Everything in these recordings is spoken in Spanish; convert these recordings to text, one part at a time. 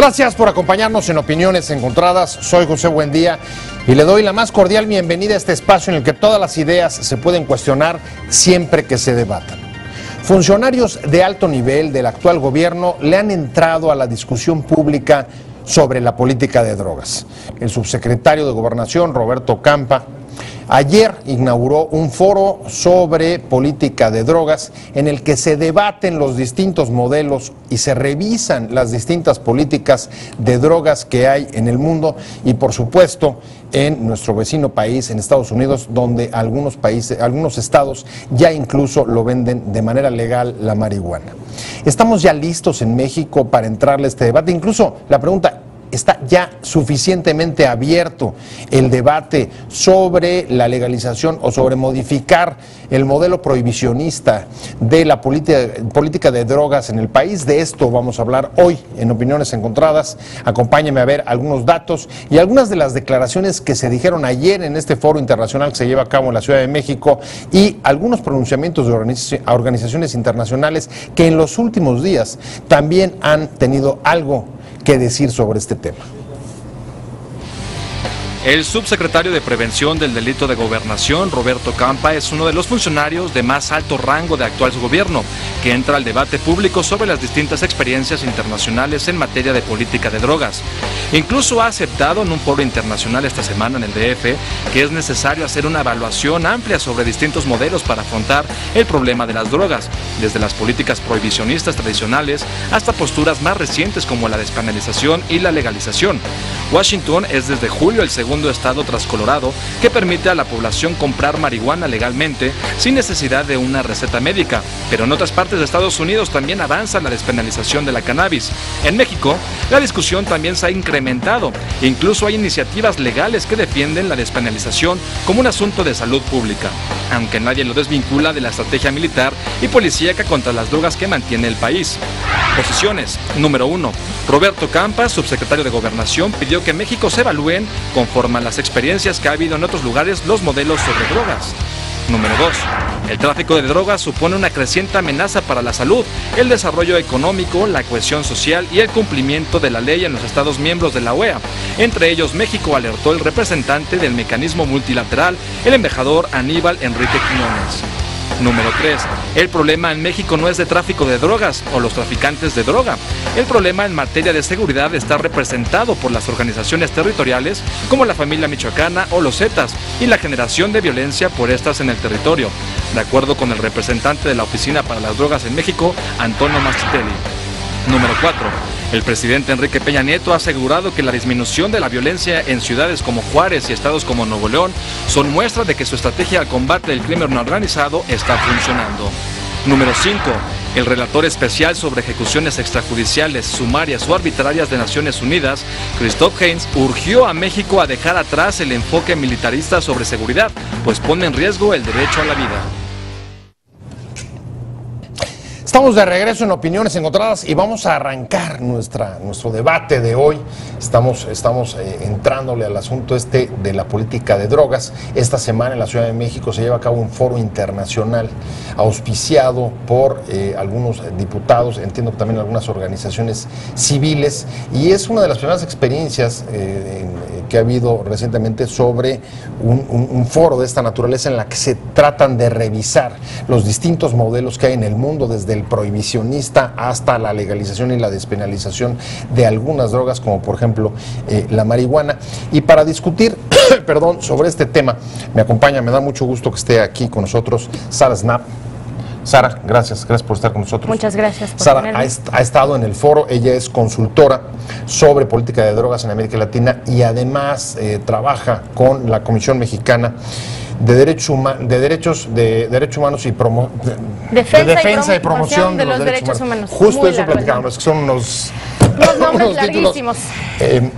Gracias por acompañarnos en Opiniones Encontradas. Soy José Buendía y le doy la más cordial bienvenida a este espacio en el que todas las ideas se pueden cuestionar siempre que se debatan. Funcionarios de alto nivel del actual gobierno le han entrado a la discusión pública sobre la política de drogas. El subsecretario de Gobernación, Roberto Campa, ayer inauguró un foro sobre política de drogas en el que se debaten los distintos modelos y se revisan las distintas políticas de drogas que hay en el mundo y, por supuesto, en nuestro vecino país, en Estados Unidos, donde algunos estados ya incluso lo venden de manera legal la marihuana. ¿Estamos ya listos en México para entrarle a este debate? Incluso la pregunta: ¿está ya suficientemente abierto el debate sobre la legalización o sobre modificar el modelo prohibicionista de la política de drogas en el país? De esto vamos a hablar hoy en Opiniones Encontradas. Acompáñenme a ver algunos datos y algunas de las declaraciones que se dijeron ayer en este foro internacional que se lleva a cabo en la Ciudad de México y algunos pronunciamientos de organizaciones internacionales que en los últimos días también han tenido algo que decir sobre este tema. El subsecretario de Prevención del Delito de Gobernación, Roberto Campa, es uno de los funcionarios de más alto rango de actual gobierno, que entra al debate público sobre las distintas experiencias internacionales en materia de política de drogas. Incluso ha aceptado en un foro internacional esta semana en el DF que es necesario hacer una evaluación amplia sobre distintos modelos para afrontar el problema de las drogas, desde las políticas prohibicionistas tradicionales hasta posturas más recientes como la despenalización y la legalización. Washington es desde julio el segundo estado tras Colorado que permite a la población comprar marihuana legalmente sin necesidad de una receta médica, pero en otras partes de Estados Unidos también avanza la despenalización de la cannabis. En México, la discusión también se ha incrementado, incluso hay iniciativas legales que defienden la despenalización como un asunto de salud pública, aunque nadie lo desvincula de la estrategia militar y policíaca contra las drogas que mantiene el país. Posiciones. Número 1. Roberto Campa, subsecretario de Gobernación, pidió que México se evalúen conforme a las experiencias que ha habido en otros lugares los modelos sobre drogas. Número 2. El tráfico de drogas supone una creciente amenaza para la salud, el desarrollo económico, la cohesión social y el cumplimiento de la ley en los Estados miembros de la OEA. Entre ellos, México, alertó el representante del mecanismo multilateral, el embajador Aníbal Enrique Quiñones. Número 3. El problema en México no es de tráfico de drogas o los traficantes de droga. El problema en materia de seguridad está representado por las organizaciones territoriales como la Familia Michoacana o los Zetas y la generación de violencia por estas en el territorio, de acuerdo con el representante de la Oficina para las Drogas en México, Antonio Maschitelli. Número 4. El presidente Enrique Peña Nieto ha asegurado que la disminución de la violencia en ciudades como Juárez y estados como Nuevo León son muestra de que su estrategia al combate del crimen organizado está funcionando. Número 5. El relator especial sobre ejecuciones extrajudiciales, sumarias o arbitrarias de Naciones Unidas, Christoph Heinz, urgió a México a dejar atrás el enfoque militarista sobre seguridad, pues pone en riesgo el derecho a la vida. Estamos de regreso en Opiniones Encontradas y vamos a arrancar nuestro debate de hoy. Estamos entrándole al asunto de la política de drogas. Esta semana en la Ciudad de México se lleva a cabo un foro internacional auspiciado por algunos diputados, entiendo que también algunas organizaciones civiles, y es una de las primeras experiencias que ha habido recientemente sobre un foro de esta naturaleza en la que se tratan de revisar los distintos modelos que hay en el mundo, desde el prohibicionista hasta la legalización y la despenalización de algunas drogas, como por ejemplo la marihuana. Y para discutir sobre este tema, me acompaña, me da mucho gusto que esté aquí con nosotros Sara Snap. Sara, gracias por estar con nosotros. Muchas gracias por Sara tenerme. ha estado en el foro, ella es consultora sobre política de drogas en América Latina y además trabaja con la Comisión Mexicana de Derechos Humanos y Defensa y Promoción de los Derechos Humanos. Justo Muy eso largo platicamos, es que son unos nombres títulos larguísimos.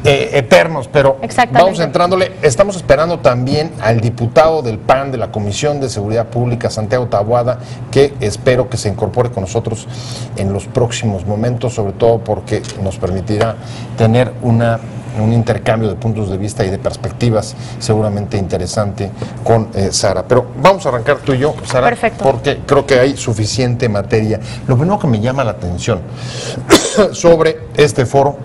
eternos, pero Exactamente. vamos entrándole. Estamos esperando también al diputado del PAN de la Comisión de Seguridad Pública, Santiago Taboada, que espero que se incorpore con nosotros en los próximos momentos, sobre todo porque nos permitirá tener un intercambio de puntos de vista y de perspectivas seguramente interesante con Sara. Pero vamos a arrancar tú y yo, Sara, Perfecto. porque creo que hay suficiente materia. Lo primero que me llama la atención sobre este foro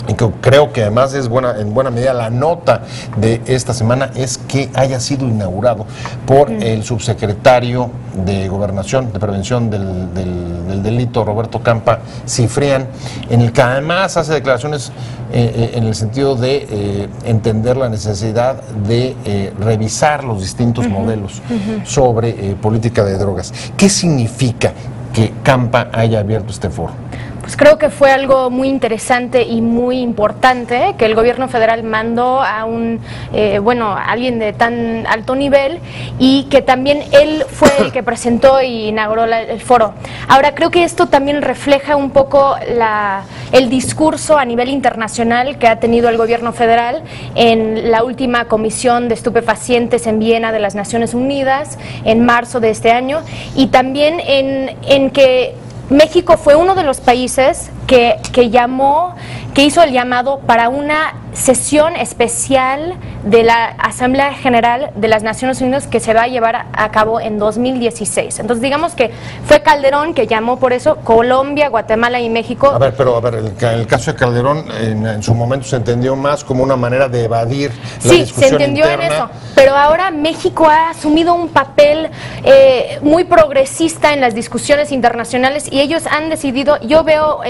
y que creo que además es en buena medida la nota de esta semana, es que haya sido inaugurado por el subsecretario de Gobernación, de Prevención del Delito, Roberto Campa Cifrián, en el que además hace declaraciones en el sentido de entender la necesidad de revisar los distintos modelos sobre política de drogas. ¿Qué significa que Campa haya abierto este foro? Pues creo que fue algo muy interesante y muy importante que el gobierno federal mandó a alguien de tan alto nivel, y que también él fue el que presentó y inauguró el foro. Ahora, creo que esto también refleja un poco el discurso a nivel internacional que ha tenido el gobierno federal en la última comisión de estupefacientes en Viena de las Naciones Unidas en marzo de este año, y también en que México fue uno de los países que hizo el llamado para una sesión especial de la Asamblea General de las Naciones Unidas que se va a llevar a cabo en 2016. Entonces, digamos que fue Calderón que llamó por eso, Colombia, Guatemala y México. El caso de Calderón en su momento se entendió más como una manera de evadir la discusión Sí, se entendió interna. en eso, pero ahora México ha asumido un papel muy progresista en las discusiones internacionales, y ellos han decidido, yo veo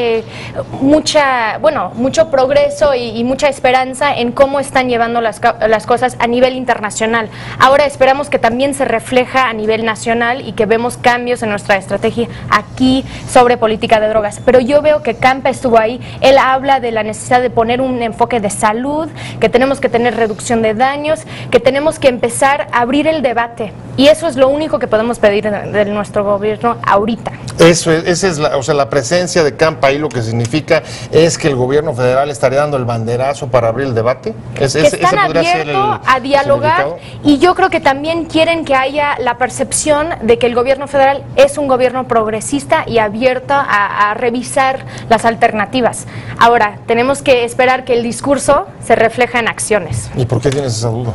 mucho progreso y mucha esperanza en cómo están llevando las cosas a nivel internacional. Ahora esperamos que también se refleja a nivel nacional y que vemos cambios en nuestra estrategia aquí sobre política de drogas. Pero yo veo que Campa estuvo ahí, él habla de la necesidad de poner un enfoque de salud, que tenemos que tener reducción de daños, que tenemos que empezar a abrir el debate, y eso es lo único que podemos pedir de nuestro gobierno ahorita. Esa es la presencia de Campa ahí, lo que significa es que el gobierno federal estaría dando el banderazo para abrir el debate. Que están abiertos a dialogar, y yo creo que también quieren que haya la percepción de que el gobierno federal es un gobierno progresista y abierto a revisar las alternativas. Ahora, tenemos que esperar que el discurso se refleje en acciones. ¿Y por qué tienes esa duda?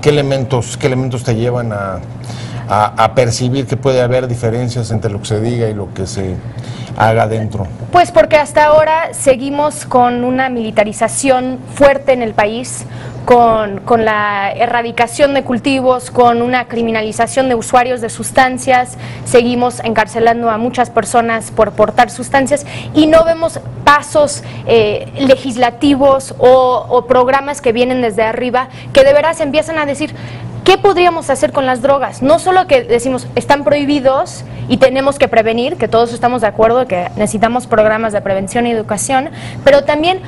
¿Qué elementos te llevan a percibir que puede haber diferencias entre lo que se diga y lo que se haga dentro? Pues porque hasta ahora seguimos con una militarización fuerte en el país, con la erradicación de cultivos, con una criminalización de usuarios de sustancias, seguimos encarcelando a muchas personas por portar sustancias, y no vemos pasos legislativos o programas que vienen desde arriba que de veras empiezan a decir ¿qué podríamos hacer con las drogas? No solo que decimos, están prohibidos y tenemos que prevenir, que todos estamos de acuerdo que necesitamos programas de prevención y educación, pero también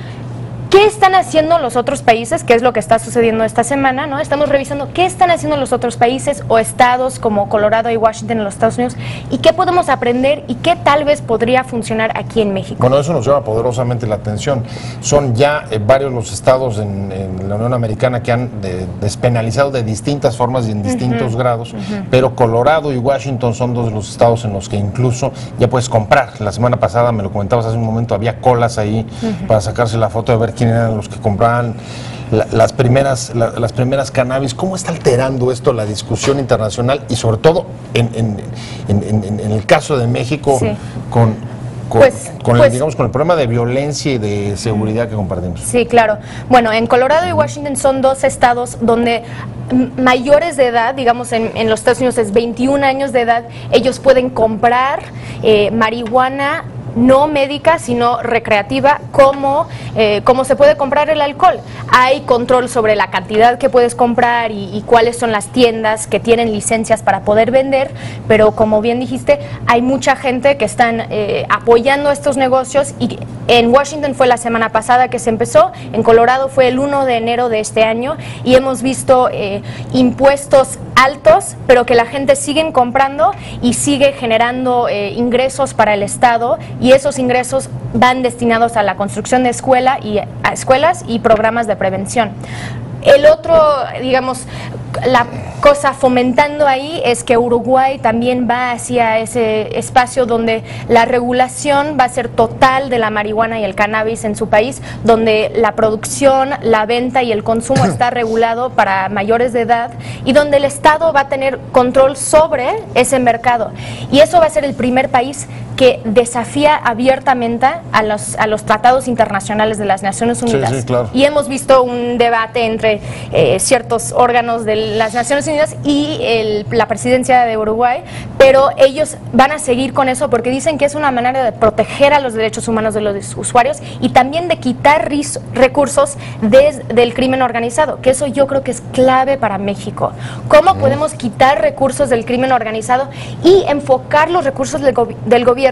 ¿qué están haciendo los otros países? ¿Qué es lo que está sucediendo esta semana? ¿No? Estamos revisando qué están haciendo los otros países o estados como Colorado y Washington en los Estados Unidos, y qué podemos aprender y qué tal vez podría funcionar aquí en México. Bueno, eso nos llama poderosamente la atención. Son ya varios los estados en la Unión Americana que han despenalizado de distintas formas y en distintos grados, pero Colorado y Washington son dos de los estados en los que incluso ya puedes comprar. La semana pasada, me lo comentabas hace un momento, había colas ahí para sacarse la foto de ver quién eran los que compraban las primeras cannabis. ¿Cómo está alterando esto la discusión internacional y sobre todo en el caso de México con el problema de violencia y de seguridad que compartimos? Sí, claro. Bueno, en Colorado y Washington son dos estados donde mayores de edad, digamos en los Estados Unidos es 21 años de edad, ellos pueden comprar marihuana no médica, sino recreativa, como se puede comprar el alcohol. Hay control sobre la cantidad que puedes comprar y cuáles son las tiendas que tienen licencias para poder vender, pero como bien dijiste, hay mucha gente que están apoyando estos negocios, y en Washington fue la semana pasada que se empezó, en Colorado fue el 1 de enero de este año, y hemos visto impuestos altos, pero que la gente sigue comprando y sigue generando ingresos para el Estado, y esos ingresos van destinados a la construcción de escuelas y programas de prevención. El otro, digamos, la cosa fomentando ahí es que Uruguay también va hacia ese espacio donde la regulación va a ser total de la marihuana y el cannabis en su país, donde la producción, la venta y el consumo está regulado para mayores de edad, y donde el Estado va a tener control sobre ese mercado. Y eso va a ser el primer país que desafía abiertamente a los tratados internacionales de las Naciones Unidas. Sí, claro. Y hemos visto un debate entre ciertos órganos de las Naciones Unidas y la presidencia de Uruguay, pero ellos van a seguir con eso porque dicen que es una manera de proteger a los derechos humanos de los usuarios y también de quitar recursos del crimen organizado, que eso yo creo que es clave para México. ¿Cómo podemos quitar recursos del crimen organizado y enfocar los recursos del gobierno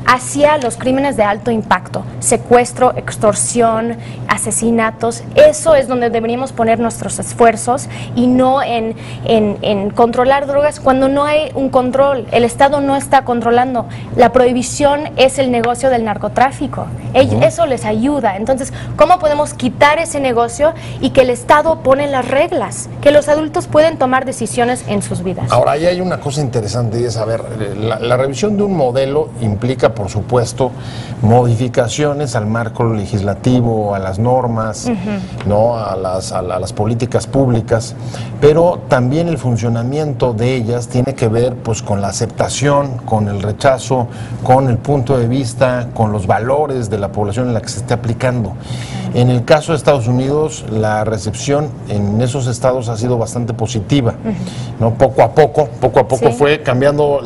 hacia los crímenes de alto impacto? Secuestro, extorsión, asesinatos. Eso es donde deberíamos poner nuestros esfuerzos y no en controlar drogas cuando no hay un control. El Estado no está controlando. La prohibición es el negocio del narcotráfico. Eso les ayuda. Entonces, ¿cómo podemos quitar ese negocio y que el Estado pone las reglas? Que los adultos pueden tomar decisiones en sus vidas. Ahora, ahí hay una cosa interesante y es, a ver, la revisión de un modelo implica, por supuesto, modificaciones al marco legislativo, a las normas, ¿no? a las políticas públicas, pero también el funcionamiento de ellas tiene que ver pues con la aceptación, con el rechazo, con el punto de vista, con los valores de la población en la que se esté aplicando. En el caso de Estados Unidos, la recepción en esos estados ha sido bastante positiva, ¿no? Poco a poco sí. Fue cambiando,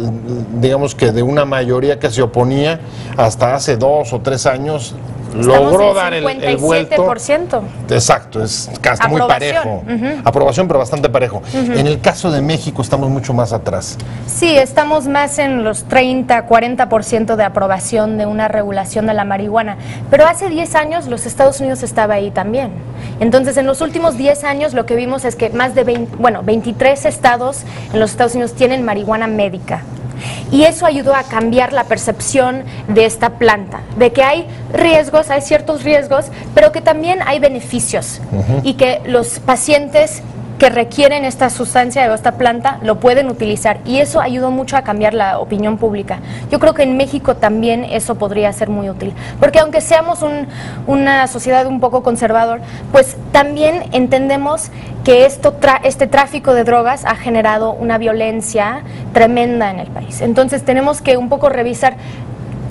digamos que de una mayoría que se oponía hasta hace 2 o 3 años logró dar el vuelto. 57%. Exacto, es casi muy parejo. Aprobación, pero bastante parejo. En el caso de México estamos mucho más atrás. Sí, estamos más en los 30, 40% de aprobación de una regulación de la marihuana. Pero hace 10 años los Estados Unidos estaba ahí también. Entonces, en los últimos 10 años lo que vimos es que más de 23 estados en los Estados Unidos tienen marihuana médica. Y eso ayudó a cambiar la percepción de esta planta, de que hay riesgos, hay ciertos riesgos, pero que también hay beneficios y que los pacientes que requieren esta sustancia o esta planta lo pueden utilizar, y eso ayudó mucho a cambiar la opinión pública. Yo creo que en México también eso podría ser muy útil, porque aunque seamos una sociedad un poco conservador, pues también entendemos que este tráfico de drogas ha generado una violencia tremenda en el país. Entonces tenemos que un poco revisar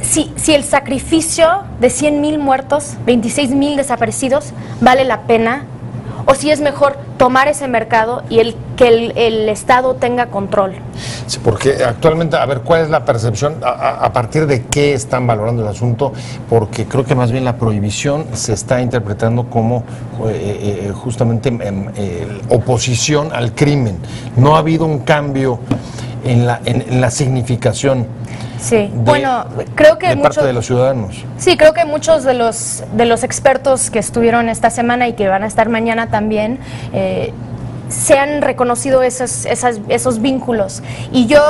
si el sacrificio de 100,000 muertos, 26,000 desaparecidos, vale la pena, o si es mejor tomar ese mercado y que el Estado tenga control. Sí, porque actualmente, a ver, ¿cuál es la percepción? ¿A partir de qué están valorando el asunto? Porque creo que más bien la prohibición se está interpretando como justamente oposición al crimen. No ha habido un cambio en la significación. Sí, bueno, creo que parte de los ciudadanos. Sí, creo que muchos de los expertos que estuvieron esta semana y que van a estar mañana también se han reconocido esos vínculos. Y yo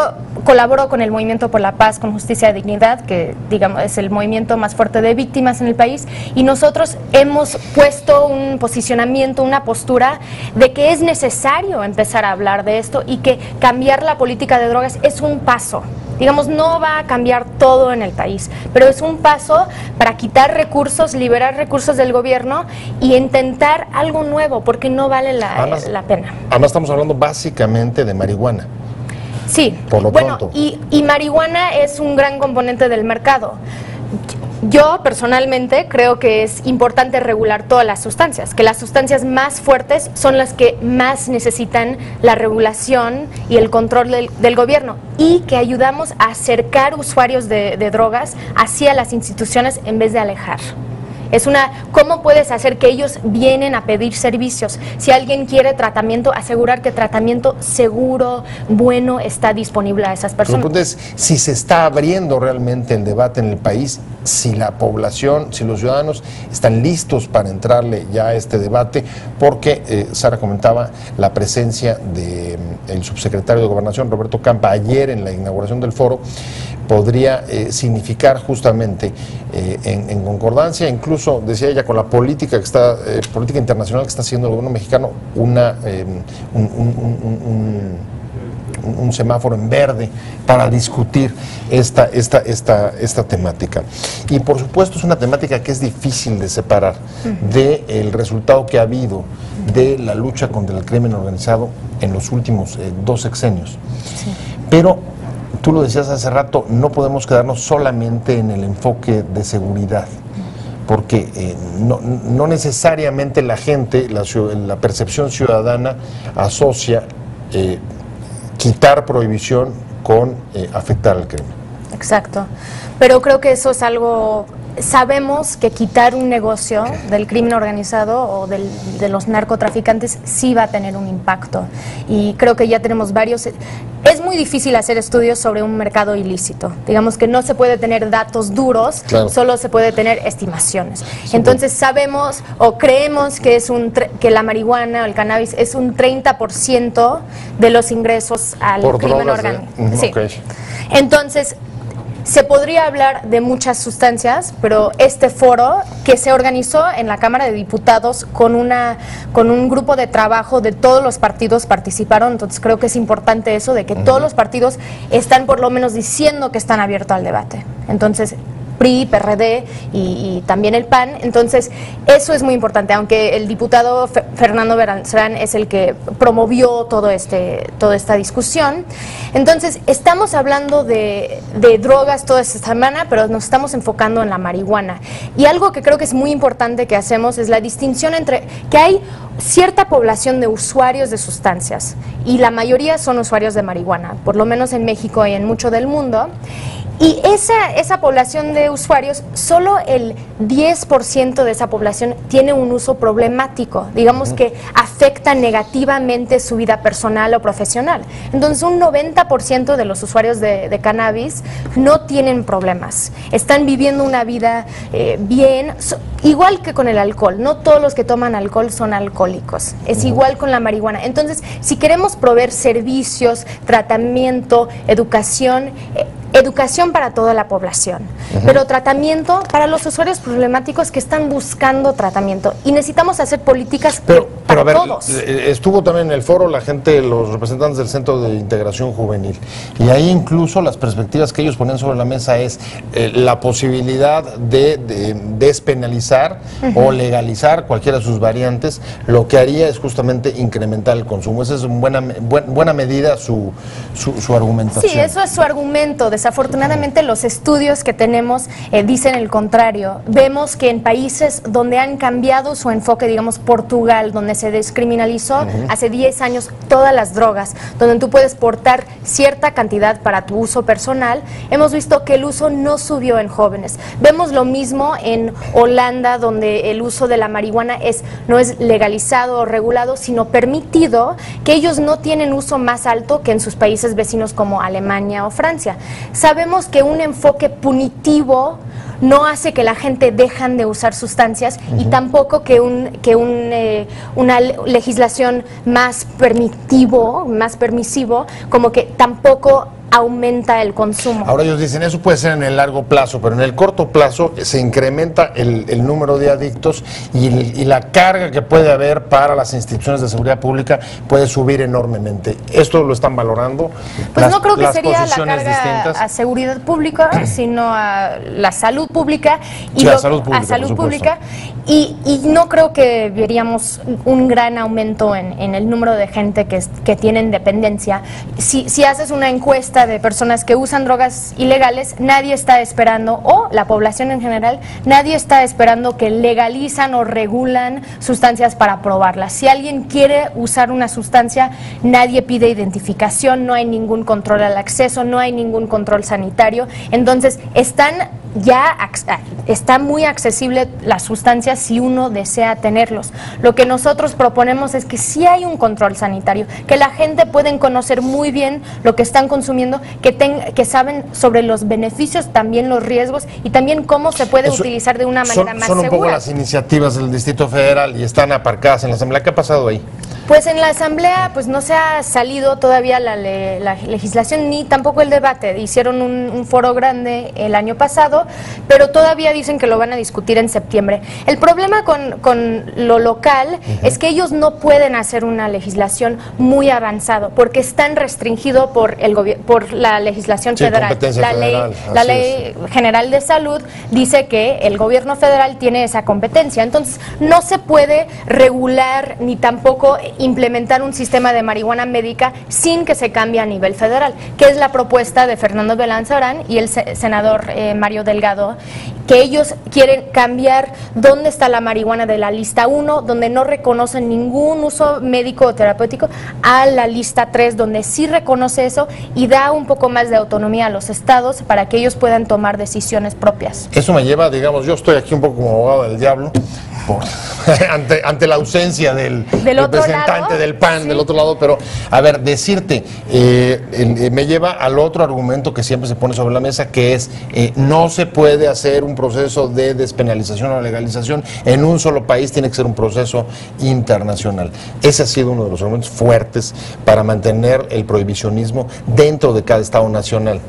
colaboro con el Movimiento por la Paz, con Justicia y Dignidad, que digamos es el movimiento más fuerte de víctimas en el país, y nosotros hemos puesto un posicionamiento, una postura de que es necesario empezar a hablar de esto y que cambiar la política de drogas es un paso. Digamos, no va a cambiar todo en el país, pero es un paso para quitar recursos, liberar recursos del gobierno y intentar algo nuevo, porque no vale la pena. Además estamos hablando básicamente de marihuana. Sí, por lo pronto. Y marihuana es un gran componente del mercado. Yo personalmente creo que es importante regular todas las sustancias, que las sustancias más fuertes son las que más necesitan la regulación y el control del gobierno, y que ayudamos a acercar usuarios de drogas hacia las instituciones en vez de alejar. ¿Cómo puedes hacer que ellos vienen a pedir servicios? Si alguien quiere tratamiento, asegurar que tratamiento seguro, bueno, está disponible a esas personas. Pero es si se está abriendo realmente el debate en el país, si la población, si los ciudadanos están listos para entrarle ya a este debate, porque Sara comentaba la presencia del subsecretario de Gobernación, Roberto Campa, ayer en la inauguración del foro, podría significar justamente en concordancia, incluso decía ella, con la política que está política internacional que está haciendo el gobierno mexicano, un semáforo en verde para discutir esta temática. Y por supuesto es una temática que es difícil de separar del resultado que ha habido de la lucha contra el crimen organizado en los últimos 2 sexenios. Sí. Pero tú lo decías hace rato, no podemos quedarnos solamente en el enfoque de seguridad, porque no necesariamente la gente, la percepción ciudadana asocia quitar prohibición con afectar al crimen. Exacto, pero creo que eso es algo... Sabemos que quitar un negocio del crimen organizado o de los narcotraficantes sí va a tener un impacto, y creo que ya tenemos varios. Es muy difícil hacer estudios sobre un mercado ilícito, digamos que no se puede tener datos duros, claro. Solo se puede tener estimaciones. Sí, entonces sabemos o creemos que que la marihuana o el cannabis es un 30% de los ingresos al crimen organizado. Sí. Okay. Entonces se podría hablar de muchas sustancias, pero este foro que se organizó en la Cámara de Diputados con un grupo de trabajo de todos los partidos participaron, entonces creo que es importante eso, de que todos los partidos están por lo menos diciendo que están abiertos al debate. Entonces, PRI, PRD y también el PAN, entonces eso es muy importante, aunque el diputado Fernando Beranzarán es el que promovió toda esta discusión. Entonces estamos hablando de drogas toda esta semana, pero nos estamos enfocando en la marihuana, y algo que creo que es muy importante que hacemos es la distinción entre que hay cierta población de usuarios de sustancias, y la mayoría son usuarios de marihuana, por lo menos en México y en mucho del mundo. Y esa población de usuarios, solo el 10% de esa población tiene un uso problemático, digamos que afecta negativamente su vida personal o profesional. Entonces un 90% de los usuarios de cannabis no tienen problemas, están viviendo una vida bien, igual que con el alcohol. No todos los que toman alcohol son alcohólicos, es igual con la marihuana. Entonces, si queremos proveer servicios, tratamiento, educación para toda la población, pero tratamiento para los usuarios problemáticos que están buscando tratamiento, y necesitamos hacer políticas para todos. Estuvo también en el foro la gente, los representantes del Centro de Integración Juvenil, y ahí incluso las perspectivas que ellos ponen sobre la mesa es la posibilidad de despenalizar o legalizar cualquiera de sus variantes. Lo que haría es justamente incrementar el consumo. Esa es una buena medida su argumentación. Sí, eso es su argumento. Desafortunadamente los estudios que tenemos dicen el contrario. Vemos que en países donde han cambiado su enfoque, digamos Portugal, donde se descriminalizó hace 10 años todas las drogas, donde tú puedes portar cierta cantidad para tu uso personal, hemos visto que el uso no subió en jóvenes. Vemos lo mismo en Holanda, donde el uso de la marihuana no es legalizado o regulado, sino permitido, que ellos no tienen uso más alto que en sus países vecinos como Alemania o Francia. Sabemos que un enfoque punitivo no hace que la gente dejan de usar sustancias, y tampoco que una legislación más permisivo, como que tampoco aumenta el consumo. Ahora ellos dicen, eso puede ser en el largo plazo, pero en el corto plazo se incrementa el número de adictos, y la carga que puede haber para las instituciones de seguridad pública puede subir enormemente. ¿Esto lo están valorando? Pues no creo que sería la carga a seguridad pública, sino a la salud pública, y a salud pública, y no creo que veríamos un gran aumento en el número de gente que tienen dependencia. Si haces una encuesta de personas que usan drogas ilegales, nadie está esperando, o la población en general, nadie está esperando que legalizan o regulan sustancias para probarlas. Si alguien quiere usar una sustancia, nadie pide identificación, no hay ningún control al acceso, no hay ningún control sanitario. Entonces está muy accesible las sustancias si uno desea tenerlos. Lo que nosotros proponemos es que sí hay un control sanitario, que la gente pueden conocer muy bien lo que están consumiendo, que saben sobre los beneficios, también los riesgos, y también cómo se puede utilizar de una manera más segura. Son un poco las iniciativas del Distrito Federal, y están aparcadas en la Asamblea. ¿Qué ha pasado ahí? Pues en la Asamblea pues no se ha salido todavía la legislación, ni tampoco el debate. Hicieron un foro grande el año pasado, pero todavía dicen que lo van a discutir en septiembre. El problema con lo local es que ellos no pueden hacer una legislación muy avanzada, porque están restringidos por la legislación federal. La ley general de salud dice que el gobierno federal tiene esa competencia, entonces no se puede regular ni tampoco implementar un sistema de marihuana médica sin que se cambie a nivel federal, que es la propuesta de Fernando Belanzarán y el senador Mario Delgado, que ellos quieren cambiar dónde está la marihuana de la lista 1, donde no reconocen ningún uso médico o terapéutico, a la lista 3, donde sí reconoce eso y da un poco más de autonomía a los estados para que ellos puedan tomar decisiones propias. Eso me lleva, digamos, yo estoy aquí un poco como abogado del diablo, ante la ausencia del representante del PAN, sí, del otro lado, pero a ver, decirte, me lleva al otro argumento que siempre se pone sobre la mesa, que es, no se puede hacer un proceso de despenalización o legalización en un solo país, tiene que ser un proceso internacional. Ese ha sido uno de los argumentos fuertes para mantener el prohibicionismo dentro de cada estado nacional.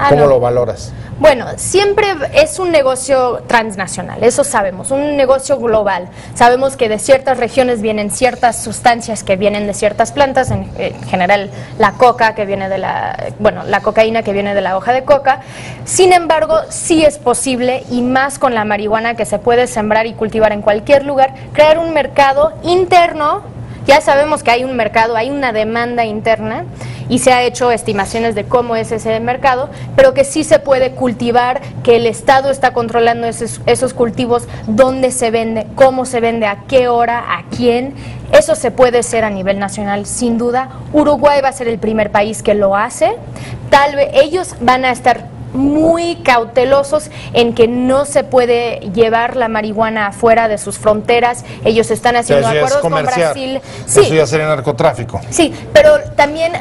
¿Cómo lo valoras? Bueno, siempre es un negocio transnacional, eso sabemos, un negocio global. Sabemos que de ciertas regiones vienen ciertas sustancias que vienen de ciertas plantas, en general la coca que viene de la cocaína que viene de la hoja de coca. Sin embargo, sí es posible, y más con la marihuana que se puede sembrar y cultivar en cualquier lugar, crear un mercado interno. Ya sabemos que hay un mercado, hay una demanda interna y se ha hecho estimaciones de cómo es ese mercado, pero que sí se puede cultivar, que el Estado está controlando esos cultivos, dónde se vende, cómo se vende, a qué hora, a quién. Eso se puede hacer a nivel nacional, sin duda. Uruguay va a ser el primer país que lo hace. Tal vez ellos van a estar muy cautelosos en que no se puede llevar la marihuana afuera de sus fronteras. Ellos están haciendo acuerdos con Brasil. Sí. Eso ya sería narcotráfico. Sí, pero también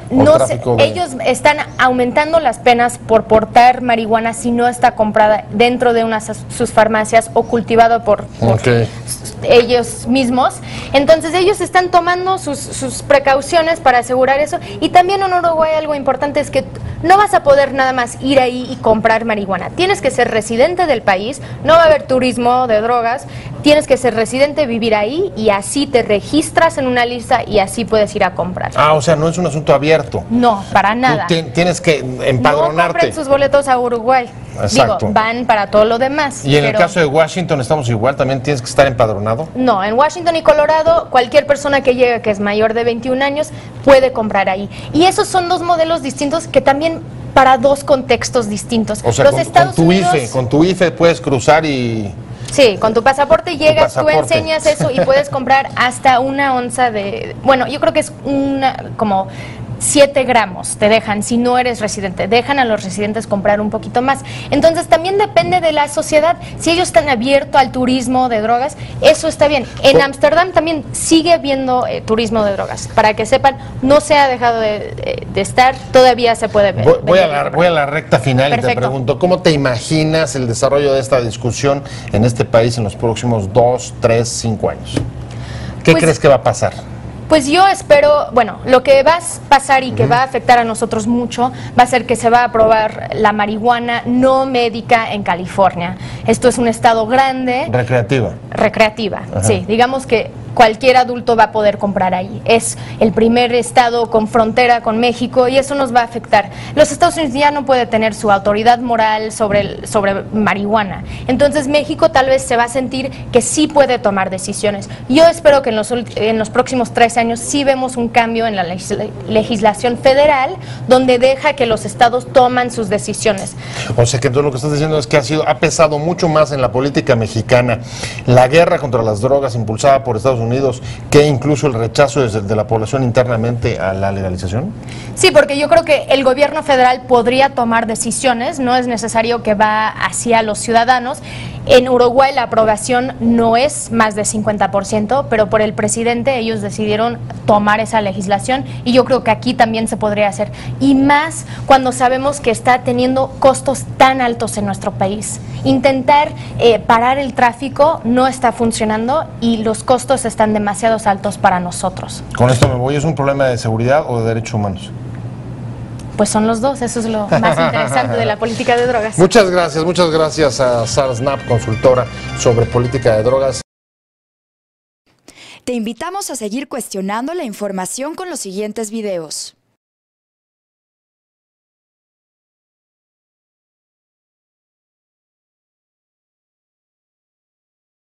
ellos están aumentando las penas por portar marihuana si no está comprada dentro de sus farmacias o cultivado por ellos mismos. Entonces ellos están tomando sus precauciones para asegurar eso. Y también en Uruguay algo importante es que no vas a poder nada más ir ahí y comprar marihuana. Tienes que ser residente del país, no va a haber turismo de drogas, tienes que ser residente, vivir ahí, y así te registras en una lista y así puedes ir a comprar. Ah, o sea, no es un asunto abierto. No, para nada. Tú tienes que empadronarte. No compren sus boletos a Uruguay. Exacto. Digo, van para todo lo demás. Y en el caso de Washington estamos igual, también tienes que estar empadronado. No, en Washington y Colorado, cualquier persona que llegue que es mayor de 21 años puede comprar ahí. Y esos son dos modelos distintos que también para dos contextos distintos. O sea, con tu IFE puedes cruzar y... Sí, con tu pasaporte llegas, tú enseñas eso y puedes comprar hasta 1 onza de... Bueno, yo creo que es como 7 gramos te dejan, si no eres residente, dejan a los residentes comprar un poquito más. Entonces también depende de la sociedad, si ellos están abiertos al turismo de drogas, eso está bien. En Ámsterdam también sigue habiendo turismo de drogas, para que sepan, no se ha dejado de estar, todavía se puede ver. Voy a la recta final. Perfecto. Y te pregunto, ¿cómo te imaginas el desarrollo de esta discusión en este país en los próximos 2, 3, 5 años? ¿Qué crees que va a pasar? Pues yo espero, bueno, lo que va a pasar y que va a afectar a nosotros mucho va a ser que se va a aprobar la marihuana no médica en California. Esto es un estado grande. Recreativa, sí. Digamos que cualquier adulto va a poder comprar ahí. Es el primer estado con frontera con México y eso nos va a afectar. Los Estados Unidos ya no puede tener su autoridad moral sobre marihuana. Entonces México tal vez se va a sentir que sí puede tomar decisiones. Yo espero que en los próximos 3 años sí vemos un cambio en la legislación federal donde deja que los estados toman sus decisiones. O sea que todo lo que estás diciendo es que ha pesado mucho más en la política mexicana la guerra contra las drogas impulsada por Estados Unidos que incluso el rechazo de la población internamente a la legalización. Sí, porque yo creo que el gobierno federal podría tomar decisiones, no es necesario que va hacia los ciudadanos. En Uruguay la aprobación no es más de 50%, pero por el presidente ellos decidieron tomar esa legislación y yo creo que aquí también se podría hacer. Y más cuando sabemos que está teniendo costos tan altos en nuestro país. Intentar parar el tráfico no está funcionando y los costos están demasiado altos para nosotros. Con esto me voy, ¿es un problema de seguridad o de derechos humanos? Pues son los dos, eso es lo más interesante de la política de drogas. Muchas gracias a Sara Snap, consultora sobre política de drogas. Te invitamos a seguir cuestionando la información con los siguientes videos.